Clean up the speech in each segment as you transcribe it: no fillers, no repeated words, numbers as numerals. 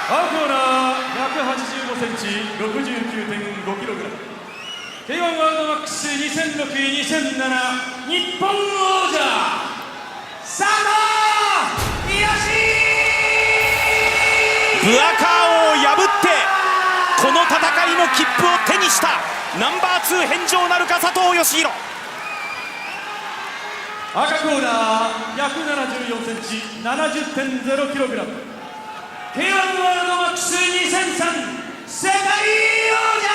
青コーナー185センチ 69.5kg K1 ワールドマックス2006-2007日本王者佐藤義ブアカーを破ってこの戦いの切符を手にしたナンバー2返上なるか佐藤義弘。赤コーナー174センチ 70.0kg K1 ワールドマックス2003世界王者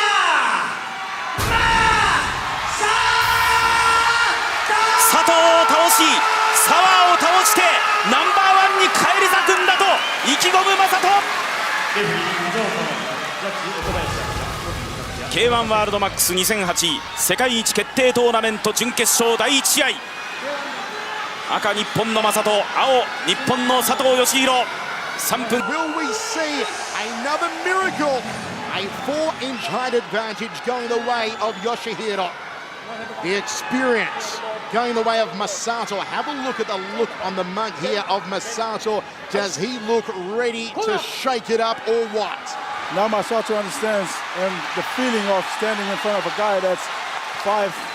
佐藤を倒し澤を倒してナンバーワンに返り咲くんだと意気込む正人。K1 ワールドマックス2008世界一決定トーナメント準決勝第1試合、赤日本の正人、青日本の佐藤義弘。3分。 Will we see another miracle? A 4-inch height advantage going the way of Yoshihiro. The experience going the way of Masato. Have a look at the look on the mug here of Masato. Does he look ready to shake it up or what? Now Masato understands and the feeling of standing in front of a guy that's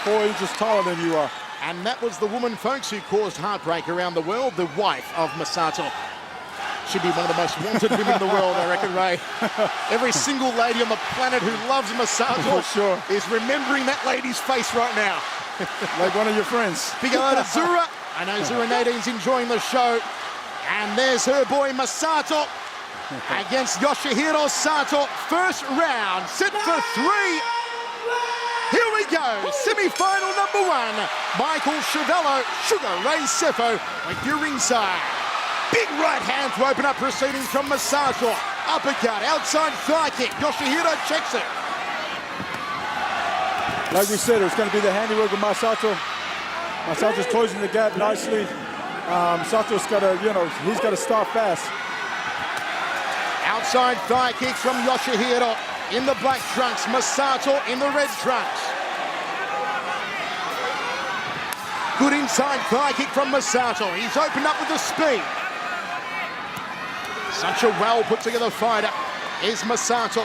4 inches taller than you are. And that was the woman, folks, who caused heartbreak around the world, the wife of Masato. Should be one of the most wanted women in the world, I reckon, Ray. Every single lady on the planet who loves Masato sure. is remembering that lady's face right now. Like one of your friends. Big hello to Zura. I know Zura Nadine's enjoying the show. And there's her boy Masato against Yoshihiro Sato. First round, set for 3. Here we go, semi-final number 1. Michael Chiavello, Sugar Ray Sefo with your ringside. Big right hand to open up proceedings from Masato. Uppercut, outside thigh kick. Yoshihiro checks it. Like we said, it's going to be the handiwork of Masato. Masato's closing the gap nicely. Sato's got to, he's got to start fast. Outside thigh kick from Yoshihiro in the black trunks. Masato in the red trunks. Good inside thigh kick from Masato. He's opened up with the speed. Such a well put together fighter is Masato.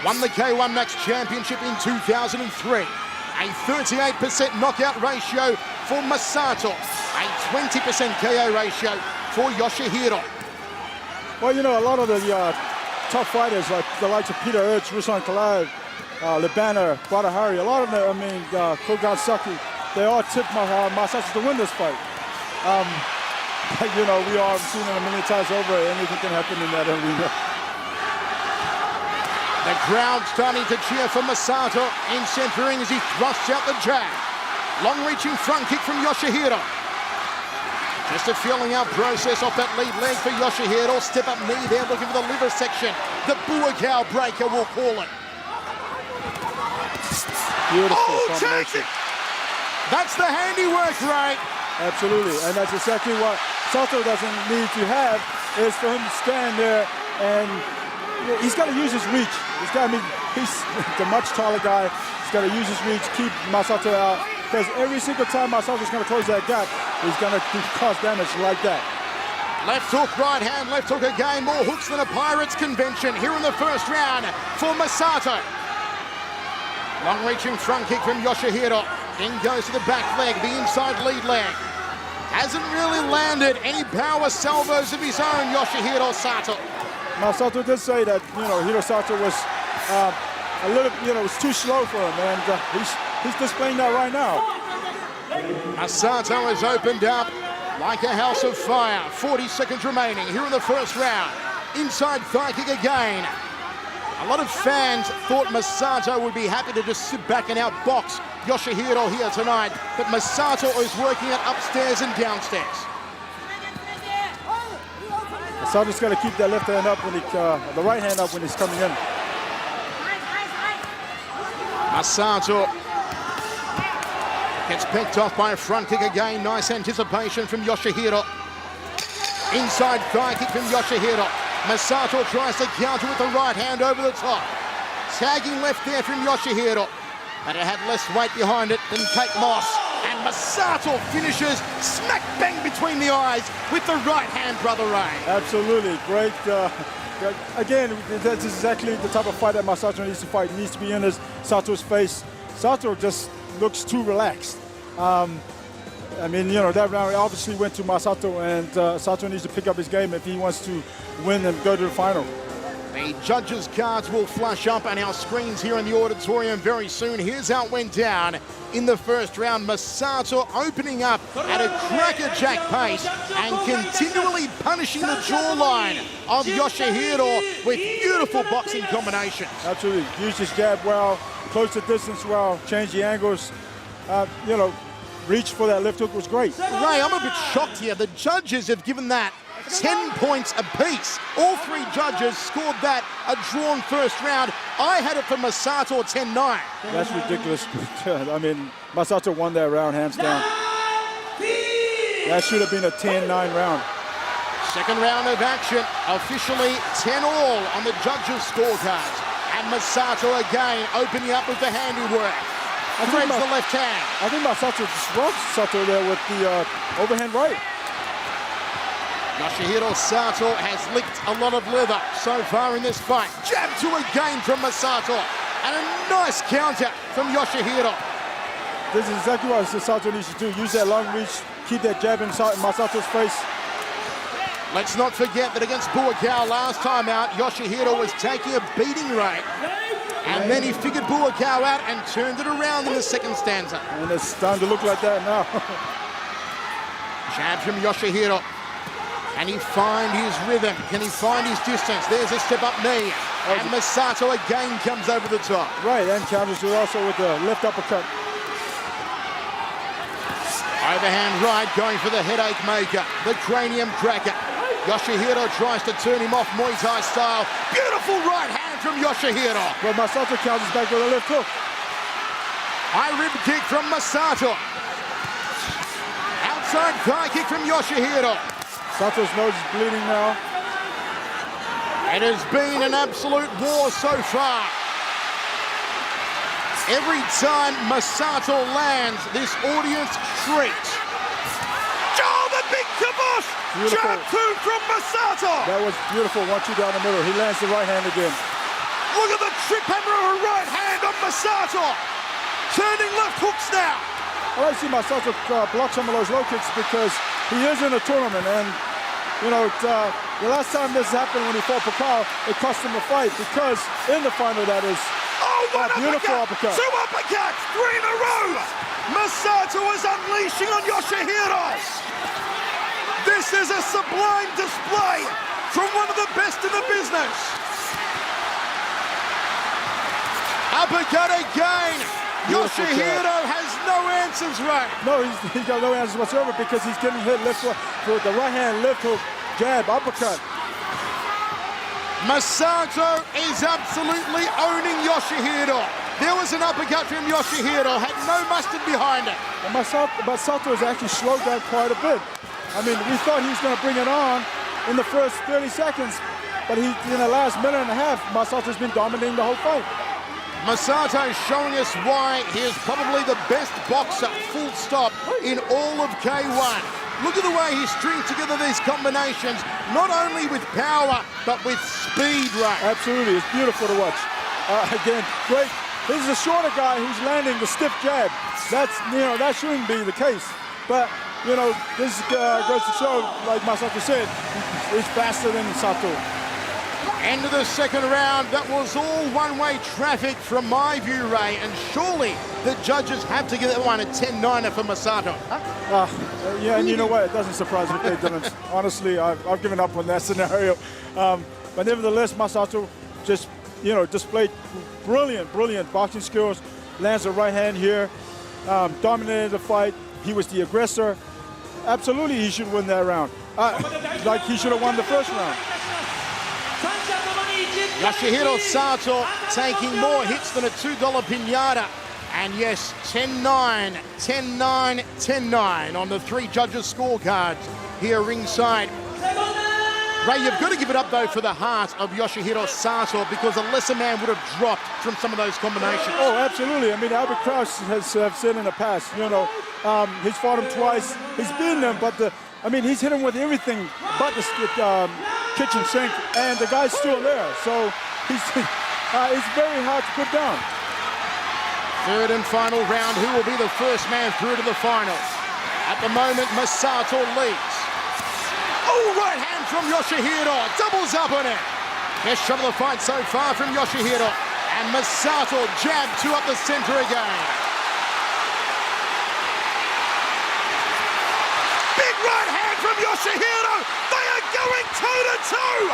Won the K1 Max Championship in 2003. A 38% knockout ratio for Masato. A 20% KO ratio for Yoshihiro. Well, a lot of the tough fighters, like the likes of Peter Ertz, Ruslan Kalaev, Libana, Badahari, a lot of them, Kogan Saki, they all tipped Masato to win this fight. But, we all have seen it a million times over. Anything can happen in that arena. The crowd starting to cheer for Masato in centering as he thrusts out the jab. Long-reaching front kick from Yoshihiro. Just a feeling out process off that lead leg for Yoshihiro. Step up knee there, looking for the liver section. The Buakau breaker, we'll call it. Beautiful combination. That's the handiwork, Ray. Absolutely, and that's exactly what Sato doesn't need to have, is for him to stand there, and he's got to use his reach. He's the much taller guy. He's got to use his reach, keep Masato out, because every single time Masato's going to close that gap, he's going to cause damage like that. Left hook, right hand, left hook again. More hooks than a Pirates convention here in the first round for Masato. Long-reaching front kick from Yoshihiro. In goes to the back leg, the inside lead leg. Hasn't really landed any power salvos of his own, Yoshihiro Sato. Masato did say that, Hiro Sato was a little, it was too slow for him, and he's displaying that right now. Masato has opened up like a house of fire. 40 seconds remaining here in the first round. Inside thigh kick again. A lot of fans thought Masato would be happy to just sit back and outbox Yoshihiro here tonight, but Masato is working it upstairs and downstairs. Masato's got to keep that left hand up when the right hand up when he's coming in. Masato gets picked off by a front kick again. Nice anticipation from Yoshihiro. Inside thigh kick from Yoshihiro. Masato tries to counter with the right hand over the top. Tagging left there from Yoshihiro. But it had less weight behind it than Kate Moss. And Masato finishes smack bang between the eyes with the right hand, Brother Ray. Absolutely, great. Again, that's exactly the type of fight that Masato needs to fight. He needs to be in Sato's face. Sato just looks too relaxed. I mean, you know, that round obviously went to Masato, and Sato needs to pick up his game if he wants to win and go to the final. The judges' cards will flash up on our screens here in the auditorium very soon. Here's how it went down in the first round. Masato opening up at a crackerjack pace and continually punishing the jawline of Yoshihiro with beautiful boxing combinations. Absolutely. Used his jab well, close the distance well, changed the angles. You know, reach for that left hook was great. Ray, I'm a bit shocked here. The judges have given that 10 points apiece. All three judges scored that a drawn first round. I had it for Masato 10-9. That's ridiculous. I mean, Masato won that round hands down. That should have been a 10-9 round. Second round of action, officially 10-all on the judges' scorecards. And Masato again opening up with the handiwork. Threads the left hand. I think Masato just rocked Sato there with the overhand right. Yoshihiro Sato has licked a lot of leather so far in this fight. Jab to again from Masato. And a nice counter from Yoshihiro. This is exactly what Sato needs to do. Use that long reach, keep that jab in Masato's face. Let's not forget that against Buakau last time out, Yoshihiro was taking a beating rate. And then he figured Buakau out and turned it around in the second stanza. And it's starting to look like that now. Jab from Yoshihiro. Can he find his rhythm? Can he find his distance? There's a step up knee. And Masato again comes over the top. Right, and counters it also with the left uppercut. Overhand right, going for the headache maker, the cranium cracker. Yoshihiro tries to turn him off Muay Thai style. Beautiful right hand from Yoshihiro. But Masato counters back with a left hook. High rib kick from Masato. Outside thigh kick from Yoshihiro. Sato's nose is bleeding now. It has been an absolute war so far. Every time Masato lands, this audience shrieks. Oh, the big kibosh! Jab two from Masato! That was beautiful, 1-2 down the middle. He lands the right hand again. Look at the trip hammer of a right hand on Masato! Turning left hooks now! I like to see Masato block some of those low kicks because he is in a tournament, and you know, the last time this happened when he fought Buakau, it cost him a fight because in the final that is. One beautiful uppercut. Two uppercuts, three in a row. Masato is unleashing on Yoshihiro. This is a sublime display from one of the best in the business. Uppercut again. Yoshihiro has no answers, right? No, he's got no answers whatsoever because he's getting hit left with the right hand, left hook, jab, uppercut. Masato is absolutely owning Yoshihiro. There was an uppercut from Yoshihiro, had no mustard behind it. And Masato has actually slowed down quite a bit. I mean, we thought he was going to bring it on in the first 30 seconds, but in the last minute and a half, Masato's been dominating the whole fight. Masato showing us why he is probably the best boxer, full stop, in all of K1. Look at the way he strings together these combinations, not only with power, but with speed, right? Absolutely, it's beautiful to watch. Again, great. This is a shorter guy who's landing the stiff jab. That shouldn't be the case. But, this goes to show, like Masato said, he's faster than Sato. End of the second round. That was all one-way traffic from my view, Ray, and surely the judges have to give that one a 10-9er for Masato. Yeah, and you know what? It doesn't surprise me if they didn't. Honestly, I've given up on that scenario. But nevertheless, Masato just, displayed brilliant boxing skills. Lands a right hand here. Dominated the fight. He was the aggressor. Absolutely, he should win that round. Like he should have won the first round. Yoshihiro Sato taking more hits than a $2 piñata. And yes, 10-9, 10-9, 10-9 on the three judges' scorecards here ringside. Ray, you've got to give it up, though, for the heart of Yoshihiro Sato, because a lesser man would have dropped from some of those combinations. Oh, absolutely. I mean, Albert Kraus has said in the past, you know, he's fought him twice. He's beaten him, but he's hit him with everything but the kitchen sink, and the guy's still there. So it's very hard to put down. Third and final round. Who will be the first man through to the finals? At the moment, Masato leads. Oh, right hand from Yoshihiro. Doubles up on it. Best shot of the fight so far from Yoshihiro. And Masato jab two up the center again. Big right hand from Yoshihiro. They are going toe-to-toe.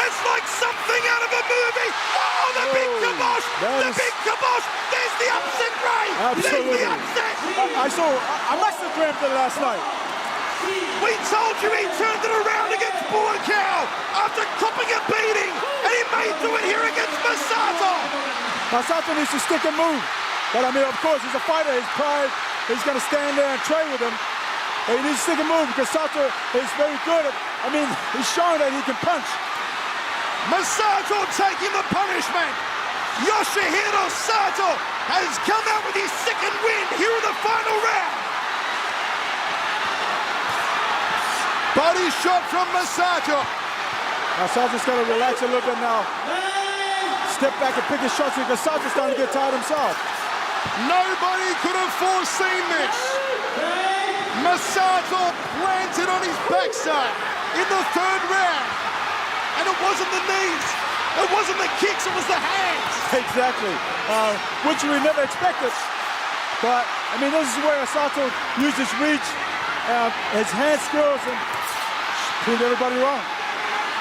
It's like something out of a movie. Oh, the big kibosh. The big kibosh. There's the upset, Ray. Absolutely. There's the upset. I must have dreamt it last night. We told you he turned it around against Buakaw after copping a beating, and he may do it here against Masato. Masato needs to stick and move. But I mean, of course, he's a fighter. His pride, he's going to stand there and trade with him. But he needs to stick and move because Sato is very good at, he's showing that he can punch. Masato taking the punishment. Yoshihiro Sato has come out with his second win here in the final round. Body shot from Masato. Masato's got to relax a little bit now. Step back and pick his shots because Sato's starting to get tired himself. Nobody could have foreseen this. Masato planted on his backside in the third round. And it wasn't the knees, it wasn't the kicks, it was the hands. Exactly, which we never expected. But, this is where Sato used his reach, his hand skills, and proved everybody wrong.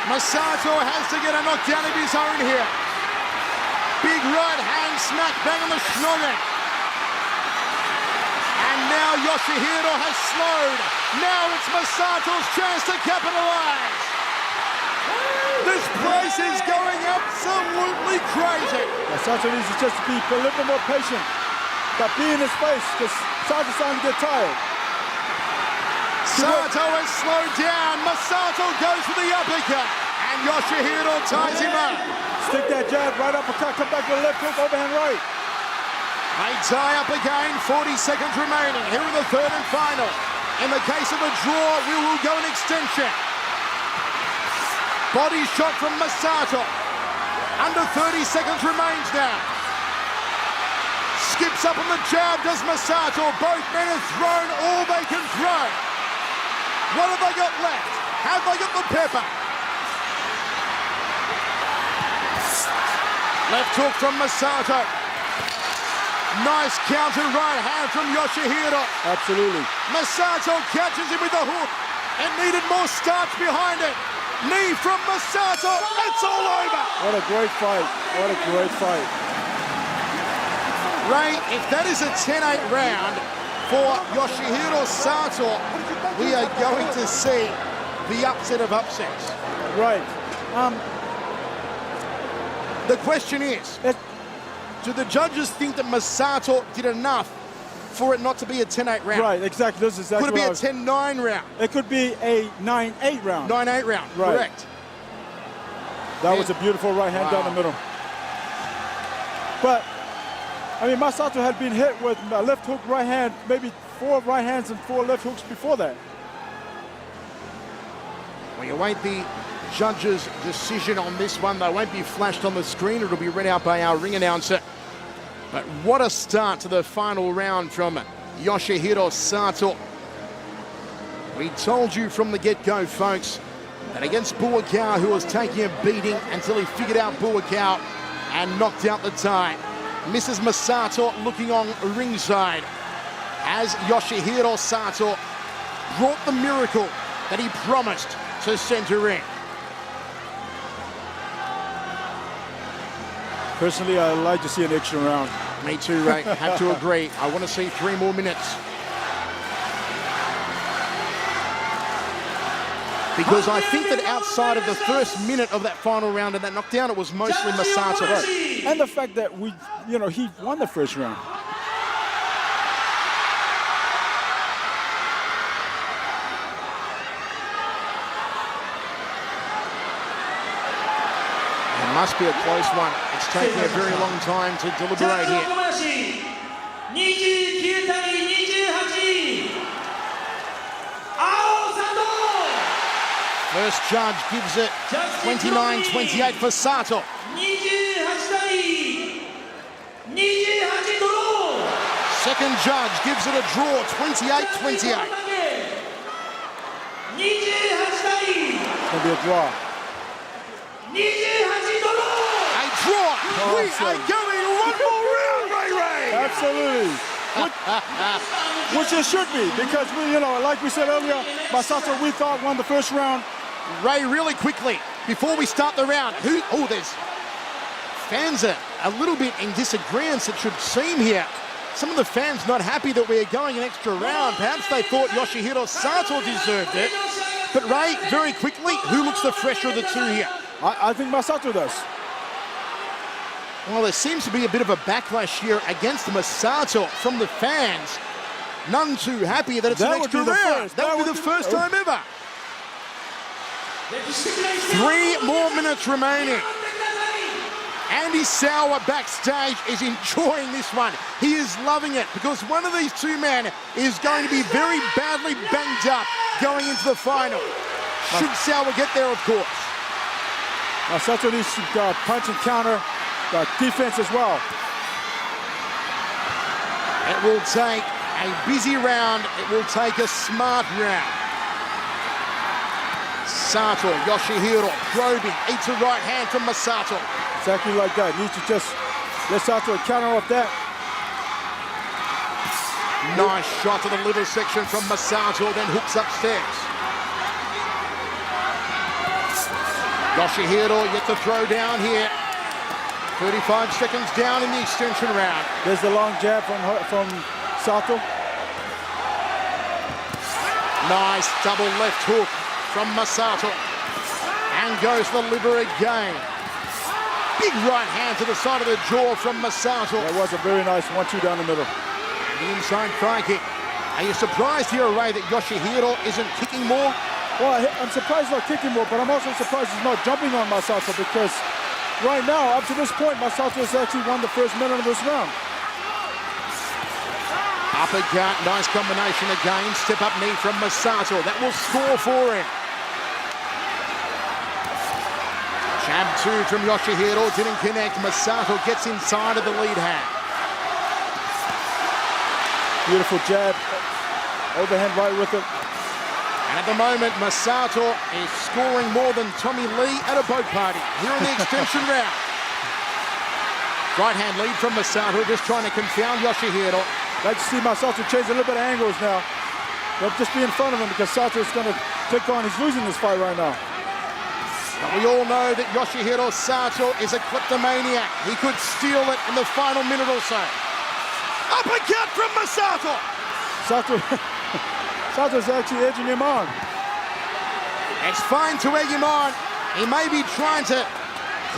Masato has to get a knockdown of his own here. Big right hand smack bang on the schnogging. And now Yoshihiro has slowed. Now it's Masato's chance to capitalize. This place is going absolutely crazy. Sato needs to just be a little bit more patient, but be in his face because Sato's starting to get tired. Sato has slowed down. Masato goes for the uppercut. And Yoshihiro ties him up. Stick that jab, right uppercut, come back with a left hook, overhand right. They tie up again, 40 seconds remaining here in the third and final. In the case of a draw, we will go in extension. Body shot from Masato. Under 30 seconds remains now. Skips up on the jab, does Masato. Both men have thrown all they can throw. What have they got left? Have they got the pepper? Left hook from Masato. Nice counter right hand from Yoshihiro. Absolutely. Masato catches him with the hook. It needed more starch behind it. Knee from Masato. It's all over. What a great fight. What a great fight. Ray, if that is a 10-8 round for Yoshihiro Sato, we are going to see the upset of upsets. Right. The question is, do the judges think that Masato did enough for it not to be a 10-8 round? Right, exactly. This is exactly Could it be a 10-9 round? It could be a 9-8 round. 9-8 round, right. Correct. That was a beautiful right hand down the middle. But, Masato had been hit with a left hook, right hand, maybe 4 right hands and 4 left hooks before that. We await the judges' decision on this one. They won't be flashed on the screen. It'll be read out by our ring announcer. But what a start to the final round from Yoshihiro Sato. We told you from the get-go, folks, that against Buakaw, who was taking a beating until he figured out Buakaw and knocked out the tie. Mrs. Masato looking on ringside as Yoshihiro Sato brought the miracle that he promised to center ring. Personally, I'd like to see an extra round. Me too, Ray. Have to agree. I want to see 3 more minutes. Because I think that outside of the first minute of that final round and that knockdown, it was mostly Masato. Right. And the fact that he won the first round. Must be a close one. It's taking a very long time to deliberate Masato here. Kobayashi 29対28 Ao Sato. First judge gives it 29-28 for Sato. 28対28 ドロー。 Second judge gives it a draw, 28-28. 28対 It's going to be a draw. 28ドロー。 A draw. We are going one more round, Ray Ray. Absolutely. Which it should be, because we, like we said earlier, Masato, we thought, won the first round. Ray, really quickly, before we start the round, there's fans are a little bit in disagreement, it should seem here. Some of the fans not happy that we're going an extra round. Perhaps they thought Yoshihiro Sato deserved it. But Ray, very quickly, who looks the fresher of the two here? I think Masato does. Well, there seems to be a bit of a backlash here against Masato from the fans. None too happy that it's an extra round. That would be the first time ever. 3 more minutes remaining. Andy Sauer backstage is enjoying this one. He is loving it because one of these two men is going to be very badly banged up going into the final. Should Sauer get there, of course. Masato needs to punch and counter defense as well. It will take a busy round. It will take a smart round. Sato, Yoshihiro, probing, eats a right hand from Masato. Exactly like that. Needs to just let Sato counter off that. Nice shot to the liver section from Masato, then hooks upstairs. Yoshihiro yet to throw down here. 35 seconds down in the extension round. There's the long jab from Sato. Nice double left hook from Masato. And goes for the liver again. Big right hand to the side of the jaw from Masato. That was a very nice 1-2 down the middle. The inside thigh kick. Are you surprised here, Ray, that Yoshihiro isn't kicking more? Well, I'm surprised he's not kicking more, but I'm also surprised he's not jumping on Masato, because right now, up to this point, Masato has actually won the first minute of this round. Uppercut, nice combination again. Step up knee from Masato. That will score for him. Jab 2 from Yoshihiro, didn't connect. Masato gets inside of the lead hand. Beautiful jab. Overhand right with it. And at the moment, Masato is scoring more than Tommy Lee at a boat party here in the extension round. Right hand lead from Masato, just trying to confound Yoshihiro. Like to see Masato change a little bit of angles now. They'll just be in front of him because Sato is going to take on. He's losing this fight right now. But we all know that Yoshihiro Sato is a kleptomaniac. He could steal it in the final minute or so. Uppercut from Masato. Sato's actually edging him on. It's fine to egg him on. He may be trying to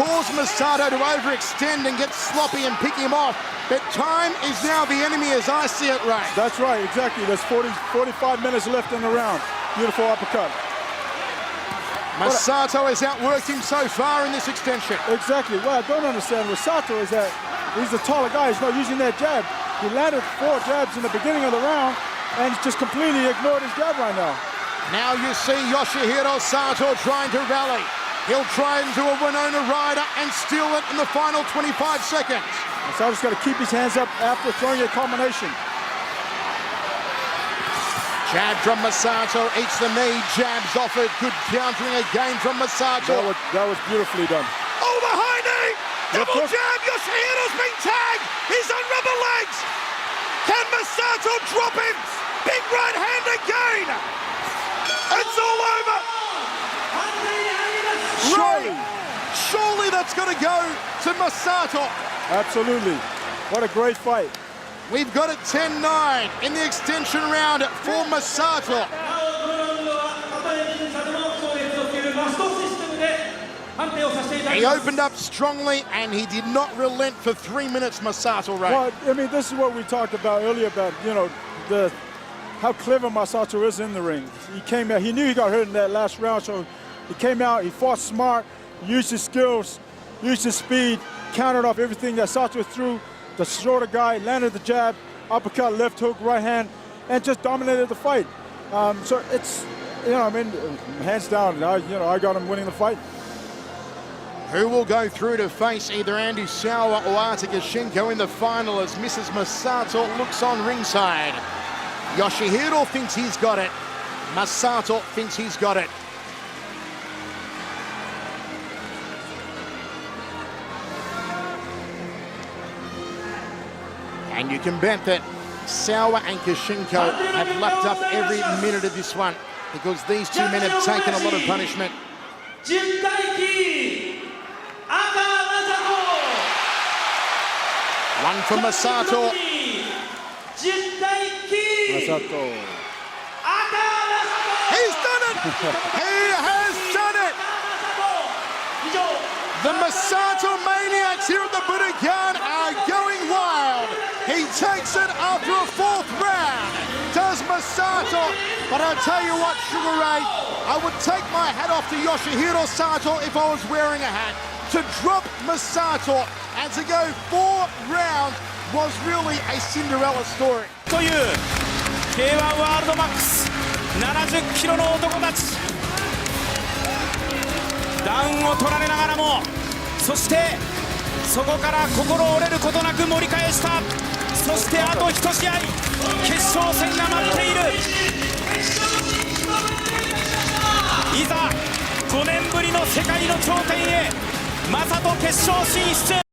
cause Masato to overextend and get sloppy and pick him off. But time is now the enemy as I see it, Ray. That's right, exactly. There's 45 minutes left in the round. Beautiful uppercut. Masato has outworked him so far in this extension. Exactly. What I don't understand with Sato is that he's a taller guy. He's not using that jab. He landed 4 jabs in the beginning of the round and just completely ignored his jab right now. Now you see Yoshihiro Sato trying to rally. He'll try and do a Winona Rider and steal it in the final 25 seconds. Sato's got to keep his hands up after throwing a combination. Jab from Masato, eats the knee, jabs offered, good countering again from Masato. That was beautifully done. Oh, the high knee! Double jab, Yoshihiro's been tagged! He's on rubber legs! Can Masato drop him? Big right hand again! It's all over! Surely that's going to go to Masato. Absolutely. What a great fight. We've got it 10-9 in the extension round for Masato. He opened up strongly and he did not relent for 3 minutes, Masato, Ray. Well, I mean, this is what we talked about earlier about, how clever Masato is in the ring. He came out, he knew he got hurt in that last round, so he came out, he fought smart, used his skills, used his speed, countered off everything that Sato threw. The shorter guy landed the jab, uppercut, left hook, right hand, and just dominated the fight. So it's, hands down, I got him winning the fight. Who will go through to face either Andy Sawa or Artur Gashenko in the final as Mrs. Masato looks on ringside? Yoshihiro thinks he's got it. Masato thinks he's got it. And you can bet that Sawa and Gashenko have lapped up every minute of this one because these two men have taken a lot of punishment. One for Masato. Masato. He's done it! He has done it! The Masato maniacs here at the Budokan are going wild. He takes it after a fourth round. Does Masato? But I'll tell you what, Sugar Ray, I would take my hat off to Yoshihiro Sato if I was wearing a hat. To drop Masato and to go 4 rounds was really a Cinderella story. という K1 ワールドマックス70キロの男たち、ダウンを取られながらも、そしてそこから心折れることなく盛り返した。そしてあと1試合、決勝戦が待っている。いざ5年ぶりの世界の頂点へ、Masato決勝進出。